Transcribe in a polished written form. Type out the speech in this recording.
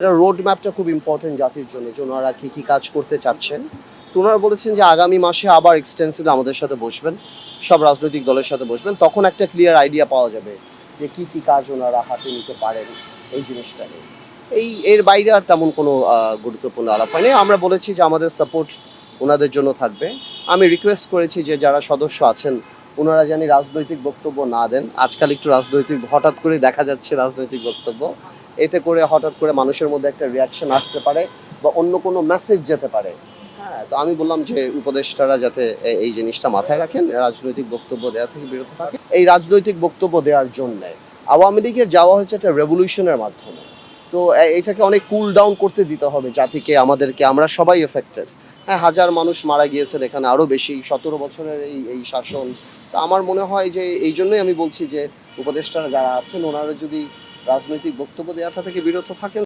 এটা রোড ম্যাপটা খুব ইম্পর্টেন্ট জাতির জন্য যে ওনারা কী কী কাজ করতে চাচ্ছেন। তো ওনারা বলেছেন যে আগামী মাসে আবার এক্সটেন্সিভলি আমাদের সাথে বসবেন, সব রাজনৈতিক দলের সাথে বসবেন, তখন একটা ক্লিয়ার আইডিয়া পাওয়া যাবে যে কী কী কাজ ওনারা হাতে নিতে পারেন এই জিনিসটা নিয়ে। এর বাইরে আর তেমন কোনো গুরুত্বপূর্ণ আলাপ হয়নি। আমরা বলেছি যে আমাদের সাপোর্ট ওনাদের জন্য থাকবে। আমি রিকোয়েস্ট করেছি যে যারা সদস্য আছেন ওনারা যেন রাজনৈতিক বক্তব্য না দেন। আজকাল একটু রাজনৈতিক হঠাৎ করে দেখা যাচ্ছে রাজনৈতিক বক্তব্য, এতে করে হঠাৎ করে মানুষের মধ্যে একটা রিয়াকশন আসতে পারে বা অন্য কোনো মেসেজ যেতে পারে। হ্যাঁ, তো আমি বললাম যে উপদেষ্টারা যাতে এই জিনিসটা মাথায় রাখেন, রাজনৈতিক বক্তব্য দেওয়া থেকে বিরত থাকে। এই রাজনৈতিক বক্তব্য দেওয়ার জন্য আওয়ামী লীগের যাওয়া হয়েছে একটা রেভলিউশনের মাধ্যমে। তো এটাকে অনেক কুল ডাউন করতে দিতে হবে জাতিকে, আমাদেরকে। আমরা সবাই এফেক্টেড। হ্যাঁ, হাজার মানুষ মারা গিয়েছেন এখানে, আরও বেশি 17 বছরের এই শাসন। তো আমার মনে হয় যে এই জন্যই আমি বলছি যে উপদেষ্টারা যারা আছেন ওনারা যদি রাজনৈতিক বক্তব্য দেওয়াটা থেকে বিরত থাকেন